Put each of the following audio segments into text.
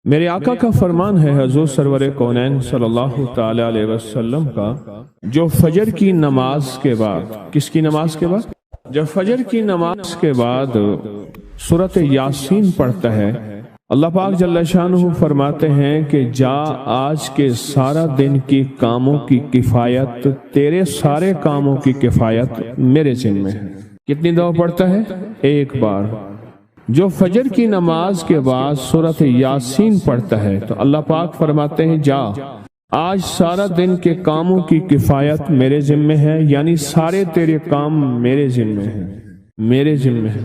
میرے آقا کا فرمان ہے حضور سرور کونین صلی اللہ تعالی علیہ وسلم کا، جو فجر کی نماز کے بعد، کس کی نماز کے بعد؟ جب فجر کی نماز کے بعد سورۃ یاسین پڑھتا ہے، اللہ پاک جل شانہ فرماتے ہیں کہ جا آج کے سارا دن کی کاموں کی کفایت، تیرے سارے کاموں کی کفایت میرے ذمہ ہے۔ کتنی دفعہ پڑھتا ہے؟ ایک بار۔ جو فجر کی نماز کے بعد سورۃ یاسین پڑھتا ہے تو اللہ پاک فرماتے ہیں جا آج سارا دن کے کاموں کی کفایت میرے ذمہ ہے، یعنی سارے تیرے کام میرے ذمہ ہیں، میرے ذمہ ہیں۔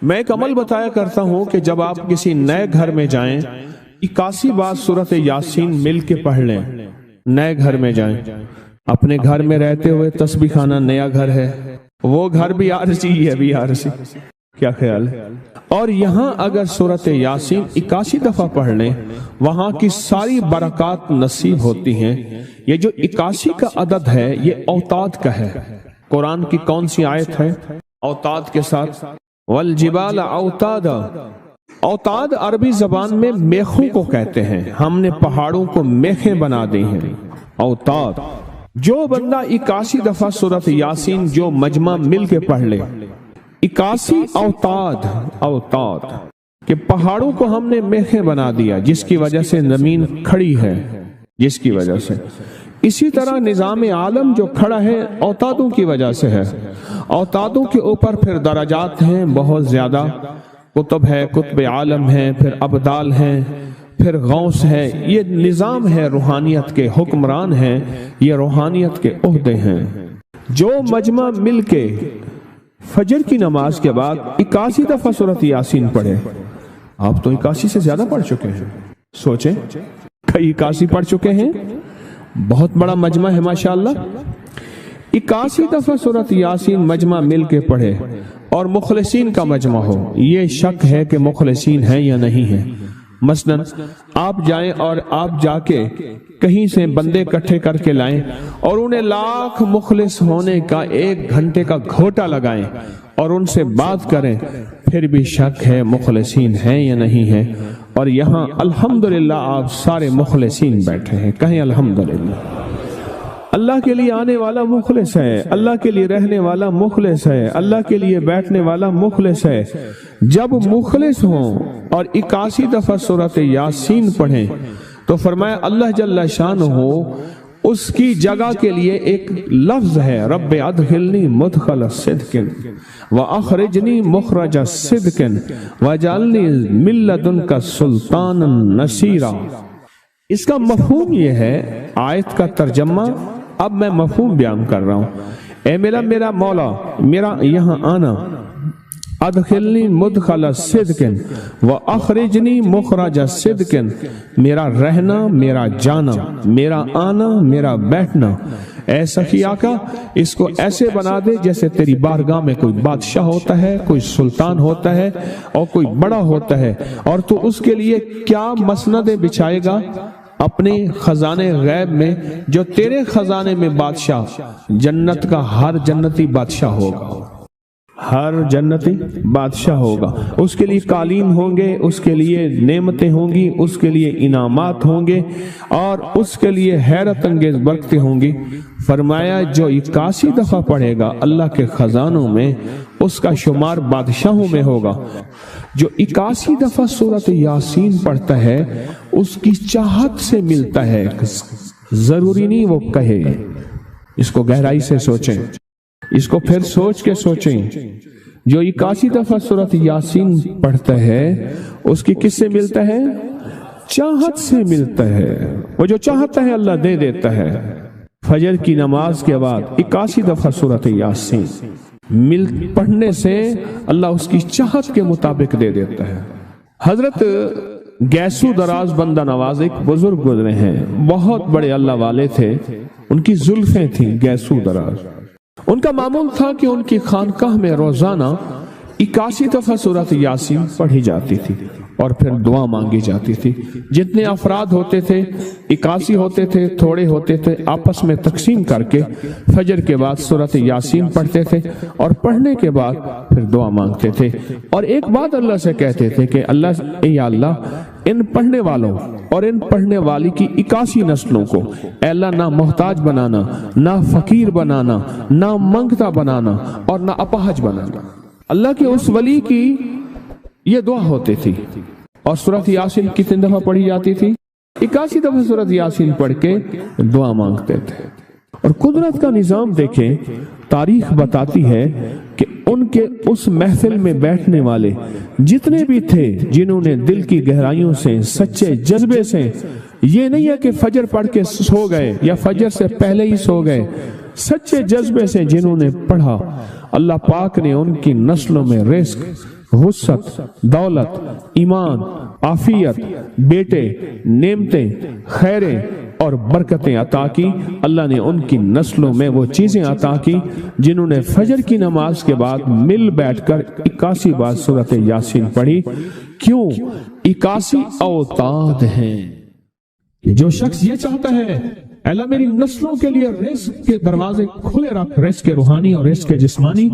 میں ایک عمل بتایا کرتا ہوں کہ جب آپ کسی نئے گھر میں جائیں 81 بار سورۃ یاسین مل کے پڑھ لیں۔ نئے گھر میں جائیں، اپنے گھر میں رہتے ہوئے تسبیح خانہ نیا گھر ہے، وہ گھر بھی عارضی ہے، بھی عارضی، کیا خیال ہے؟ اور یہاں اگر سورۃ یاسین 81 دفعہ پڑھ لیں، وہاں کی ساری برکات نصیب ہوتی ہیں۔ یہ جو 81 کا عدد ہے یہ اوتاد کا ہے۔ قرآن کی کون سی آیت ہے اوتاد کے ساتھ؟ والجبال اوتادا۔ اوتاد عربی زبان میں میخوں کو کہتے ہیں، ہم نے پہاڑوں کو میخیں بنا دی ہیں، اوتاد۔ جو بندہ 81 دفعہ سورۃ یاسین جو مجمع مل کے پڑھ لے، 81 اوتاد، اوتاد کہ پہاڑوں کو ہم نے میخیں بنا دیا، جس کی وجہ سے زمین کھڑی ہے، جس کی وجہ سے۔ اسی طرح نظام عالم جو کھڑا ہے اوتادوں کی وجہ سے ہے۔ اوتادوں کے اوپر پھر درجات ہیں بہت زیادہ، قطب ہے، قطب عالم ہے، پھر ابدال ہیں، پھر غوث ہے۔ یہ نظام ہے، روحانیت کے حکمران ہیں، یہ روحانیت کے عہدے ہیں۔ جو مجمع مل کے فجر کی نماز کے بعد 81 دفعہ سورۃ یاسین پڑھے، آپ تو 81 سے زیادہ پڑھ چکے ہیں، سوچیں کئی 81 پڑھ چکے ہیں، بہت بڑا مجمع ہے ماشاءاللہ۔ 81 دفعہ سورۃ یاسین مجمع مل کے پڑھے اور مخلصین کا مجمع ہو، یہ شک ہے کہ مخلصین ہیں یا نہیں ہیں۔ مثلا آپ جائیں اور آپ جا کے کہیں سے بندے اکٹھے کر کے لائیں اور انہیں لاکھ مخلص ہونے کا 1 گھنٹے کا گھوٹا لگائیں اور ان سے بات کریں، پھر بھی شک ہے مخلصین ہیں یا نہیں ہیں۔ اور یہاں الحمدللہ آپ سارے مخلصین بیٹھے ہیں، کہیں الحمدللہ۔ اللہ کے لیے آنے والا مخلص ہے، اللہ کے لیے رہنے والا مخلص ہے، اللہ کے لیے بیٹھنے والا مخلص ہے۔ جب مخلص ہوں اور 81 دفعہ سورۃ یاسین پڑھیں تو فرمایا اللہ جل شانہ اس کی جگہ کے لیے ایک لفظ ہے، رب ادخلنی مدخل صدق واخرجنی مخرج صدق واجعلنی من لدنک سلطانا نصیرا۔ اس کا مفہوم یہ ہے، آیت کا ترجمہ اب میں مفہوم بیان کر رہا ہوں۔ اے میرا مولا، میرا یہاں آنا، ادخلنی مدخل صدق واخرجنی مخرج صدق، میرا رہنا، میرا جانا، میرا آنا، میرا بیٹھنا، اے سخی آقا اس کو ایسے بنا دے جیسے تیری بارگاہ میں کوئی بادشاہ ہوتا ہے، کوئی سلطان ہوتا ہے اور کوئی بڑا ہوتا ہے، اور تو اس کے لیے کیا مسندیں بچھائے گا اپنے خزانے غیب میں، جو تیرے خزانے میں بادشاہ، جنت کا ہر جنتی بادشاہ ہوگا، ہر جنتی بادشاہ ہوگا، اس کے لیے قالین ہوں گے، اس کے لیے نعمتیں ہوں گی، اس کے لیے انعامات ہوں گے، اور اس کے لیے حیرت انگیز برکتیں ہوں گی۔ فرمایا جو 81 دفعہ پڑھے گا اللہ کے خزانوں میں، اس کا شمار بادشاہوں میں ہوگا۔ جو 81 دفعہ سورۃ یاسین پڑھتا ہے اس کی چاہت سے ملتا ہے، ضروری نہیں وہ کہے۔ اس کو گہرائی سے سوچیں، اس کو پھر سوچ کے سوچیں۔ جو 81 دفعہ سورۃ یاسین پڑھتا ہے اس کی کس سے ملتا ہے؟ چاہت سے ملتا ہے، وہ جو چاہتا ہے اللہ دے دیتا ہے۔ فجر کی نماز کے بعد 81 دفعہ سورۃ یاسین پڑھنے سے اللہ اس کی چاہت کے مطابق دے دیتا ہے۔ حضرت گیسو دراز بندہ نواز ایک بزرگ گزرے ہیں، بہت بڑے اللہ والے تھے، ان کی زلفیں تھیں گیسو دراز۔ ان کا معمول تھا کہ ان کی خانقاہ میں روزانہ 81 دفعہ سورۃ یاسین پڑھی جاتی تھی اور پھر دعا مانگی جاتی تھی۔ جتنے افراد ہوتے تھے 81 ہوتے تھے، تھوڑے ہوتے تھے، آپس میں تقسیم کر کے فجر کے بعد سورۃ یاسین پڑھتے تھے اور پڑھنے کے بعد پھر دعا مانگتے تھے، اور ایک بات اللہ سے کہتے تھے کہ اللہ، یا اللہ ان پڑھنے والوں اور ان پڑھنے والی کی 81 نسلوں کو اے اللہ نہ محتاج بنانا، نہ فقیر بنانا، نہ منگتا بنانا اور نہ اپاہج بنانا۔ اللہ کے اس ولی کی یہ دعا ہوتی تھی، اور سورۃ یاسین کتنی دفعہ پڑھی جاتی تھی؟ 81 دفعہ سورۃ یاسین پڑھ کے دعا مانگتے تھے۔ اور قدرت کا نظام دیکھیں، تاریخ بتاتی ہے کہ ان کے اس محفل میں بیٹھنے والے جتنے بھی تھے، جنہوں نے دل کی گہرائیوں سے سچے جذبے سے، یہ نہیں ہے کہ فجر پڑھ کے سو گئے یا فجر سے پہلے ہی سو گئے، سچے جذبے سے جنہوں نے پڑھا، اللہ پاک نے ان کی نسلوں میں رزق، وسعت، دولت، ایمان، عافیت، بیٹے، نعمتیں، خیریں اور برکتیں عطا کی۔ اللہ نے ان کی نسلوں میں وہ چیزیں عطا کی جنہوں نے فجر کی نماز کے بعد مل بیٹھ کر 81 بار سورۃ یاسین پڑھی۔ کیوں؟ 81 اوتاد ہیں۔ جو شخص یہ چاہتا ہے اللہ میری نسلوں کے لیے رزق کے دروازے کھلے رکھ، رزق کے روحانی اور رزق کے جسمانی،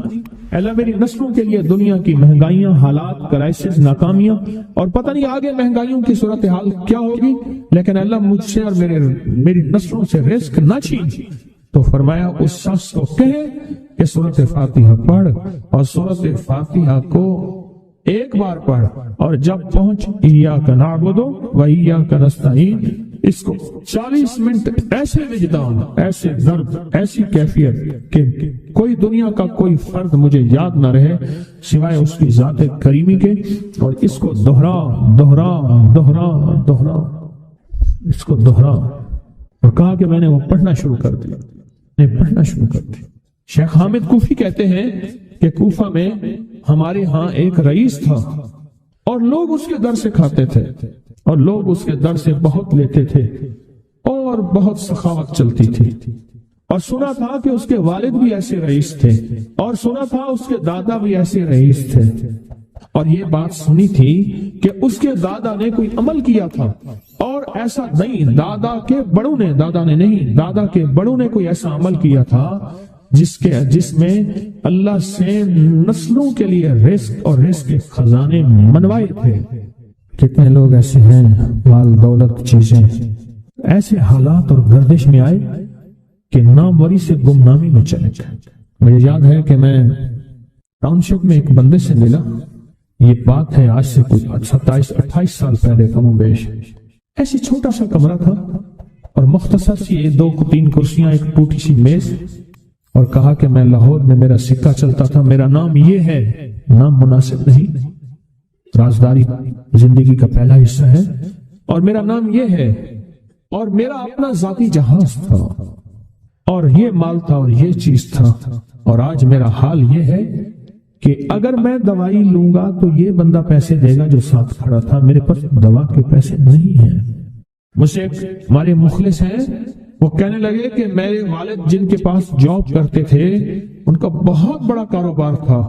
اللہ میری نسلوں کے لیے دنیا کی مہنگائیاں، حالات، کرائسس، ناکامیاں اور پتہ نہیں آگے مہنگائیوں کی صورتحال کیا ہوگی، لیکن اللہ مجھ سے اور میری نسلوں سے رزق نہ چھین۔ تو فرمایا اس شخص کو کہے کہ سورۃ فاتحہ پڑھ، اور سورۃ فاتحہ کو ایک بار پڑھ، اور جب پہنچ ایاک نعبد و ایاک نستعین، اس کو 40 منٹ ایسے وجدان، ایسے درد، ایسی کیفیت کہ کوئی دنیا کا کوئی فرد مجھے یاد نہ رہے سوائے اس کی ذات کریمی کے، اور اس کو دہرا دہرا دہرا دہرا، اس کو دہرا۔ اور کہا کہ میں نے وہ پڑھنا شروع کر دیا، پڑھنا شروع کر دیا۔ شیخ حامد کوفی کہتے ہیں کہ کوفہ میں ہمارے ہاں ایک رئیس تھا، اور لوگ اس کے در سے کھاتے تھے، اور لوگ اس کے در سے بہت لیتے تھے، اور بہت سخاوت چلتی تھی۔ اور سنا تھا کہ اس کے والد بھی ایسے رئیس تھے، اور سنا تھا اس کے دادا بھی ایسے رئیس تھے، اور یہ بات سنی تھی کہ اس کے دادا نے کوئی عمل کیا تھا، اور ایسا نہیں، دادا کے بڑوں نے کوئی ایسا عمل کیا تھا جس میں اللہ سے نسلوں کے لیے رزق اور رزق کے خزانے منوائے تھے۔ کتنے لوگ ایسے ہیں، مال دولت چیزیں ایسے حالات اور گردش میں آئے کہ ناموری سے گمنامی میں چلے گئے۔ مجھے یاد ہے کہ میں ٹاؤن شپ میں ایک بندے سے ملا، یہ بات ہے آج سے کچھ 27-28 سال پہلے، کم و بیش۔ ایسی چھوٹا سا کمرہ تھا اور مختصر سی 2-3 کرسیاں، ایک ٹوٹی سی میز، اور کہا کہ میں لاہور میں میرا سکہ چلتا تھا، میرا نام یہ ہے، نام مناسب نہیں، رازداری زندگی کا پہلا حصہ ہے، اور میرا نام یہ ہے، اور میرا اپنا ذاتی جہاز تھا، اور یہ مال تھا، اور یہ چیز تھا، اور آج میرا حال یہ ہے کہ اگر میں دوائی لوں گا تو یہ بندہ پیسے دے گا جو ساتھ کھڑا تھا، میرے پاس دوا کے پیسے نہیں ہیں۔ مجھ سے ہمارے مخلص ہیں، وہ کہنے لگے کہ میرے والد جن کے پاس جاب کرتے تھے ان کا بہت بڑا کاروبار تھا،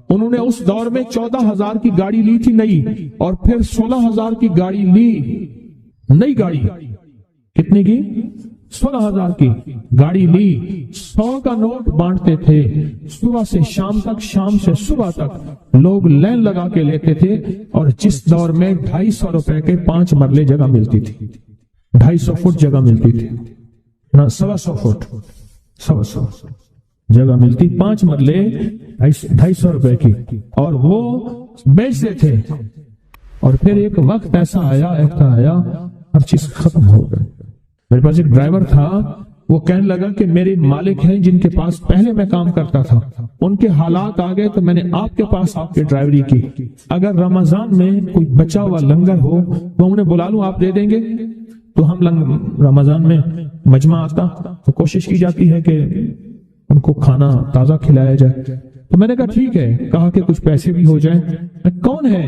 انہوں نے اس دور میں 14,000 کی گاڑی لی تھی نئی، اور پھر 16,000 کی گاڑی لی، نئی گاڑی کتنے کی؟ 16,000 کی گاڑی لی، 100 کا نوٹ بانٹتے تھے، صبح سے شام تک، شام سے صبح تک لوگ لائن لگا کے لیتے تھے، اور جس دور میں 250 روپے کے 5 مرلے جگہ ملتی تھی، 250 فٹ جگہ ملتی تھی، نہ 125 فٹ، 125 جگہ ملتی، 5 مرلے 250 روپے کی، اور وہ بیچتے تھے۔ اور پھر ایک وقت ایسا آیا ہر چیز ختم ہو گئی۔ میرے پاس ایک ڈرائیور تھا، وہ کہنے لگا کہ میرے مالک ہیں جن کے پاس پہلے میں کام کرتا تھا، ان کے حالات آ گئے تو میں نے آپ کے پاس آپ کی ڈرائیوری کی، اگر رمضان میں کوئی بچا ہوا لنگر ہو وہ انہیں بلا لوں، آپ دے دیں گے؟ تو ہم رمضان میں مجمع آتا تو کوشش کی جاتی ہے کہ ان کو کھانا تازہ کھلایا جائے۔ تو میں نے کہا ٹھیک ہے، کہا کہ کچھ پیسے بھی ہو جائیں۔ کون ہے؟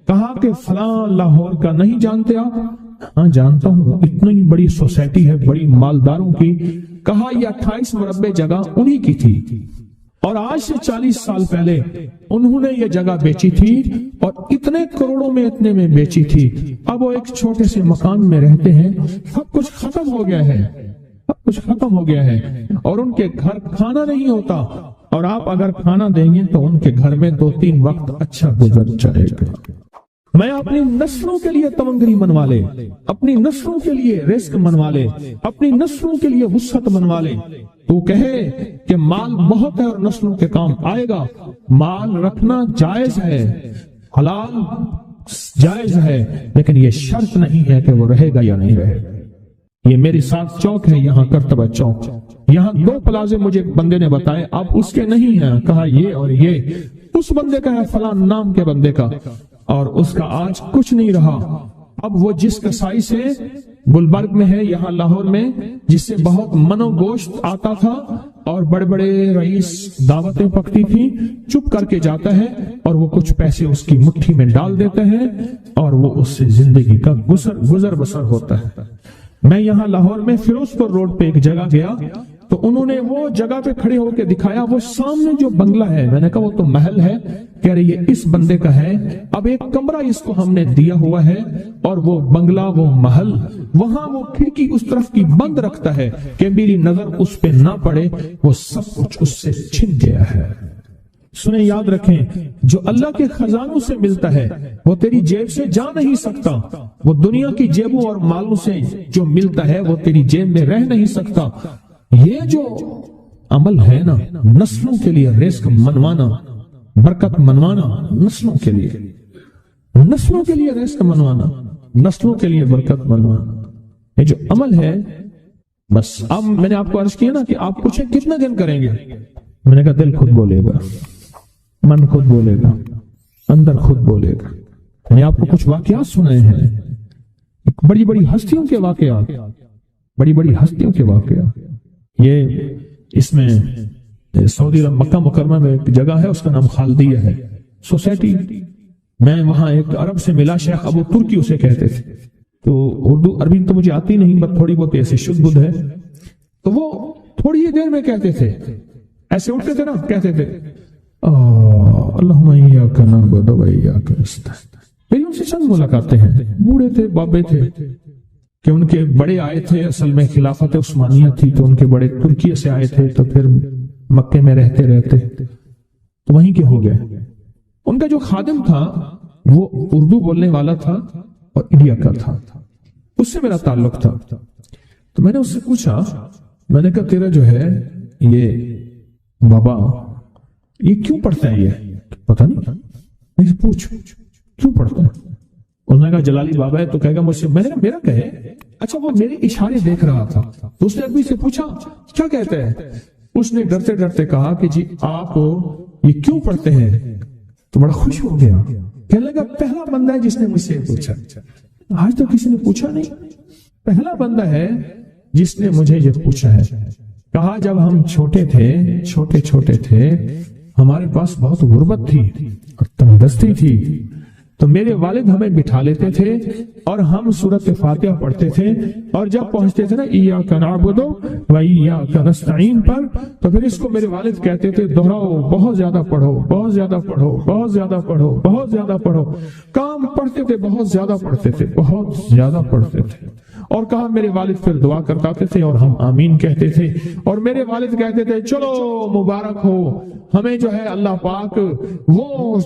کہا کہ فلاں لاہور کا، نہیں جانتے آپ؟ ہاں جانتا ہوں، اتنی بڑی سوسائٹی ہے، بڑی مالداروں کی۔ کہا یہ 28 مربع جگہ انہی کی تھی، اور آج سے 40 سال پہلے انہوں نے یہ جگہ بیچی تھی، اور اتنے کروڑوں میں اتنے میں بیچی تھی۔ اب وہ ایک چھوٹے سے مکان میں رہتے ہیں، سب کچھ ختم ہو گیا ہے، سب کچھ ختم ہو گیا ہے، اور ان کے گھر کھانا نہیں ہوتا، اور آپ اگر کھانا دیں گے تو ان کے گھر میں 2-3 وقت اچھا گزر جائے گا۔ میں اپنی نسلوں کے لیے تمنگری منوا لے، اپنی نسلوں کے لیے رزق منوا لے، اپنی نسلوں کے لیے وسعت منوا لے۔ تو کہے کہ مال بہت ہے اور نسلوں کے کام آئے گا، مال رکھنا جائز ہے، حلال جائز ہے، لیکن یہ شرط نہیں ہے کہ وہ رہے گا یا نہیں رہے گا۔ یہ میری ساتھ چوک ہے، یہاں کرتبہ چوک، یہاں 2 پلازے مجھے بندے نے بتائے، اب اس کے نہیں ہیں، کہا یہ اور یہ اس بندے کا ہے، فلاں نام کے بندے کا، اور اس کا آج کچھ نہیں رہا۔ اب وہ جس کسائی سے گلبرگ میں ہے، یہاں لاہور میں، جس سے بہت منو گوشت آتا تھا اور بڑے بڑے رئیس دعوتیں پکتی تھی، چپ کر کے جاتا ہے اور وہ کچھ پیسے اس کی مٹھی میں ڈال دیتے ہیں اور وہ اس سے زندگی کا گزر بسر ہوتا ہے۔ میں یہاں لاہور میں فیروز پور روڈ پہ ایک جگہ گیا تو انہوں نے وہ جگہ پہ کھڑے ہو کے دکھایا، وہ سامنے جو بنگلہ ہے، میں نے کہا وہ تو محل ہے، کہہ رہے یہ اس بندے کا ہے، اب ایک کمرہ اس کو ہم نے دیا ہوا ہے اور وہ بنگلہ وہ محل وہاں وہ کھڑکی اس طرف کی بند رکھتا ہے کہ میری نظر اس پہ نہ پڑے، وہ سب کچھ اس سے چھن گیا ہے۔ سنیں، یاد رکھیں، جو اللہ کے خزانوں سے ملتا ہے وہ تیری جیب سے جا نہیں سکتا، وہ دنیا کی جیبوں اور مالوں سے جو ملتا ہے وہ تیری جیب میں رہ نہیں سکتا۔ یہ جو عمل ہے نا، نسلوں کے لیے رزق منوانا، برکت منوانا، نسلوں کے لیے رزق منوانا، نسلوں کے لیے برکت منوانا، یہ جو عمل ہے، بس اب میں نے آپ کو عرض کیا نا کہ آپ پوچھیں کتنا دن کریں گے، میں نے کہا دل خود بولے گا، من خود بولے گا، اندر خود بولے گا۔ میں نے آپ کو کچھ واقعات سنائے ہیں، بڑی بڑی ہستیوں کے واقعات، یہ اس میں سعودی عرب مکہ مکرمہ میں ایک جگہ ہے، اس کا نام خالدیہ ہے سوسائٹی۔ میں وہاں ایک عرب سے ملا، شیخ ابو ترکی اسے کہتے تھے، تو اردو عربی تو مجھے آتی نہیں، بس تھوڑی بہت ایسے شدھ بدھ ہے، تو وہ تھوڑی ہی دیر میں کہتے تھے، ایسے اٹھتے تھے نا، کہتے تھے اللہم ایاک نعبد و ایاک نستعین۔ میری ان سے چند ملاقاتیں ہیں، بوڑھے تھے، بابے تھے، کہ ان کے بڑے آئے تھے، اصل میں خلافت عثمانیہ تھی تو ان کے بڑے ترکیہ سے آئے تھے، تو پھر مکے میں رہتے تو وہیں کے ہو گئے۔ ان کا جو خادم تھا وہ اردو بولنے والا تھا اور انڈیا کا تھا، اس سے میرا تعلق تھا، تو میں نے اس سے پوچھا، میں نے کہا تیرا جو ہے یہ بابا یہ کیوں پڑھتا ہے؟ یہ پتہ نہیں، پوچھ کیوں پڑھتا ہے؟ انہوں نے کہا جلالی بابا ہے تو کہے گا مجھ سے، میں نے کہا میرا کہے، اچھا وہ میرے اشارے دیکھ رہا تھا، تو اس نے عربی سے پوچھا کیا کہتے ہیں؟ اس نے ڈرتے ڈرتے کہا کہ جی آپ یہ کیوں پڑھتے ہیں؟ تو بڑا خوش ہو گیا، کہنے لگا پہلا بندہ ہے جس نے مجھ سے پوچھا، آج تو کسی نے پوچھا نہیں، پہلا بندہ ہے جس نے مجھے یہ پوچھا ہے۔ کہا جب ہم چھوٹے تھے ہمارے پاس بہت غربت تھی اور تنگدستی تھی، تو میرے والد ہمیں بٹھا لیتے تھے اور ہم سورۃ فاتحہ پڑھتے تھے، اور جب پہنچتے تھے نا ایاک نعبد و ایاک نستعین پر، تو پھر اس کو میرے والد کہتے تھے دہراؤ، بہت زیادہ پڑھو، بہت زیادہ پڑھو، بہت زیادہ پڑھو، بہت زیادہ پڑھو۔ کام پڑھتے تھے، بہت زیادہ پڑھتے تھے، بہت زیادہ پڑھتے تھے، اور کہا میرے والد پھر دعا کرتے تھے اور ہم آمین کہتے تھے، اور میرے والد کہتے تھے چلو مبارک ہو ہمیں جو ہے اللہ پاک وہ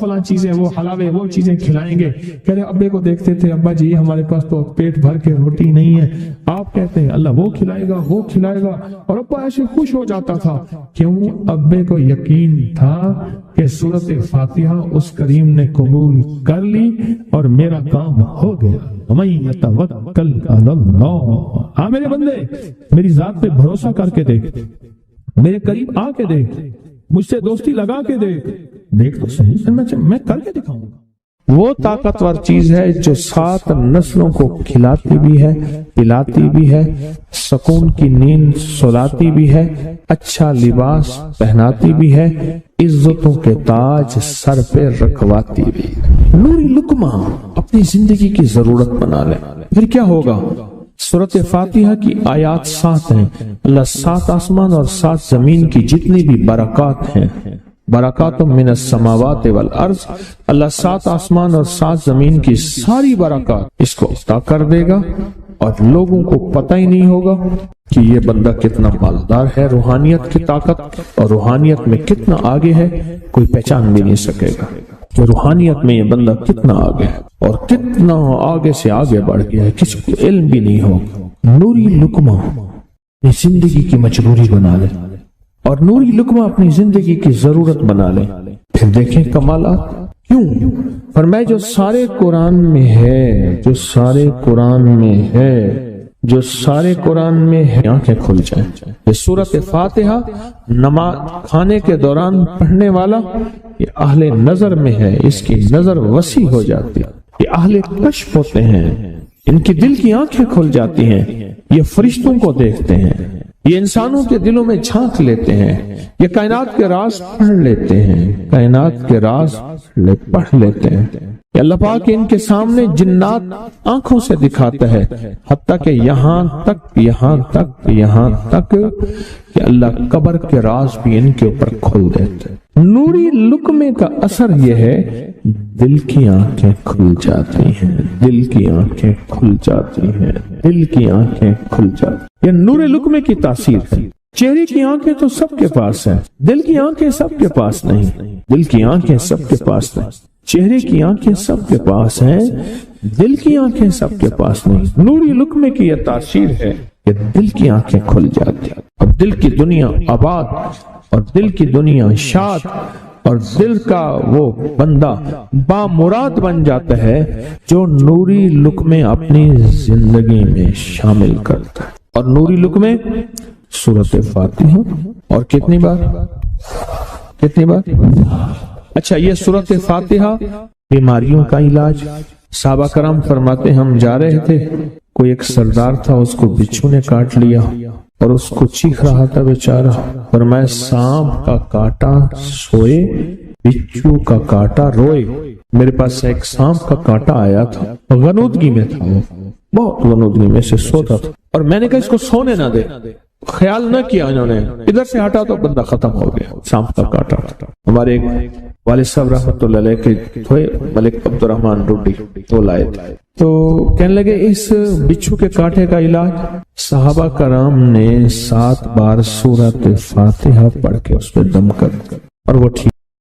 فلاں چیزیں، وہ حلاوے، وہ چیزیں کھلائیں گے۔ کہہ رہے ابے کو دیکھتے تھے، ابا جی ہمارے پاس تو پیٹ بھر کے روٹی نہیں ہے، آپ کہتے ہیں اللہ وہ کھلائے گا، وہ کھلائے گا، اور ابا ایسے خوش ہو جاتا تھا۔ کیوں؟ ابے کو یقین تھا کہ سورۃ فاتحہ اس کریم نے قبول کر لی اور میرا کام ہو گیا۔ وَمَن يَتَوَكَّلْ عَلَى اللَّهِ، ہاں میرے بندے میری ذات پہ بھروسہ کر کے دیکھ، میرے قریب آ کے دیکھ، مجھ سے دوستی لگا کے دیکھ تو صحیح، میں کر کے دکھاؤں گا۔ وہ طاقتور چیز ہے جو 7 نسلوں کو کھلاتی بھی ہے، پلاتی بھی ہے، سکون کی نیند سلاتی بھی ہے، اچھا لباس پہناتی بھی ہے، عزتوں کے تاج سر پہ رکھواتی بھی۔ نوری لقمہ اپنی زندگی کی ضرورت بنا لیں، پھر کیا ہوگا؟ سورۃ فاتحہ کی آیات 7 ہیں، اللہ 7 آسمان اور 7 زمین کی جتنی بھی برکات ہیں، برکات من السماوات والارض، اللہ 7 آسمان اور 7 زمین کی ساری برکات اس کو عطا کر دے گا، اور لوگوں کو پتہ ہی نہیں ہوگا کہ یہ بندہ کتنا مالدار ہے، روحانیت کی طاقت اور روحانیت میں کتنا آگے ہے، کوئی پہچان بھی نہیں سکے گا۔ کہ روحانیت میں یہ بندہ کتنا آگے ہے اور کتنا آگے سے آگے بڑھ گیا ہے، کسی کو علم بھی نہیں ہوگا۔ نوری لقمہ اپنی زندگی کی مجبوری بنا لے اور نوری لقمہ اپنی زندگی کی ضرورت بنا لے، پھر دیکھیں کمالات۔ کیوں؟ فرمائے جو سارے قرآن میں ہے، جو سارے قرآن میں ہے، جو سارے قرآن میں ہے، آنکھیں کھل جائیں۔ یہ سورۃ فاتحہ نماز کھانے کے دوران پڑھنے والا یہ اہل نظر میں ہے، اس کی نظر وسیع ہو جاتی ہے، یہ اہل کشف ہوتے ہیں، ان کی دل کی آنکھیں کھل جاتی ہیں، یہ فرشتوں کو دیکھتے ہیں، یہ انسانوں کے دلوں میں جھانک لیتے ہیں، یہ کائنات کے راز پڑھ لیتے ہیں، کائنات کے راز پڑھ لیتے ہیں۔ کہ اللہ پاک ان کے سامنے جنات آنکھوں سے دکھاتا ہے، حتیٰ کہ یہاں تک کہ اللہ قبر کے راز بھی ان کے اوپر کھول دیتے ہیں۔ نوری لقمے کا اثر یہ ہے دل کی آنکھیں کھل جاتی ہیں، دل کی آنکھیں کھل جاتی ہیں، دل کی آنکھیں کھل جاتی ہیں۔ یہ نور لقمے کی تاثیر ہے۔ چہرے کی آنکھیں تو سب کے پاس ہیں، دل کی آنکھیں سب کے پاس نہیں، دل کی آنکھیں سب کے پاس نہیں، چہرے کی آنکھیں سب کے پاس ہیں، دل کی آنکھیں سب کے پاس نہیں۔ نوری لقمے کی یہ تاثیر ہے کہ دل کی آنکھیں کھل جاتی ہیں اور دل کی دنیا آباد اور دل کی دنیا شاد اور دل کا وہ بندہ بامراد بن جاتا ہے جو نوری لقمے اپنی زندگی میں شامل کرتا ہے۔ اور نوری لقمے سورۃ فاتحہ اور کتنی بار؟ اچھا، یہ سورۃ فاتحہ بیماریوں کا علاج۔ صحابہ کرام فرماتے ہم جا رہے تھے، کوئی ایک سردار تھا، اس کو بچھو نے کاٹ لیا اور اس کو چیخ رہا تھا بیچارہ، فرمایا سانپ کا کاٹا سوئے، بچھو کا کاٹا روئے۔ میرے پاس ایک سانپ کا کاٹا آیا تھا، غنودگی میں تھا، وہ بہت غنودگی میں سے سوتا تھا، اور میں نے کہا اس کو سونے نہ دے، خیال نہ کیا انہوں نے، ادھر سے ہٹا تو بندہ ختم ہو گیا، سانپ کا کاٹا۔ ہمارے ایک والد صاحب رحمۃ اللہ علیہ کے تھے ملک عبد الرحمن ڈوڈی، تو لائے تھے، تو کہنے لگے اس بچھو کے کاٹے کا علاج، صحابہ کرام نے 7 بار سورۃ فاتحہ پڑھ کے اس پہ دم کر اور وہ ٹھیک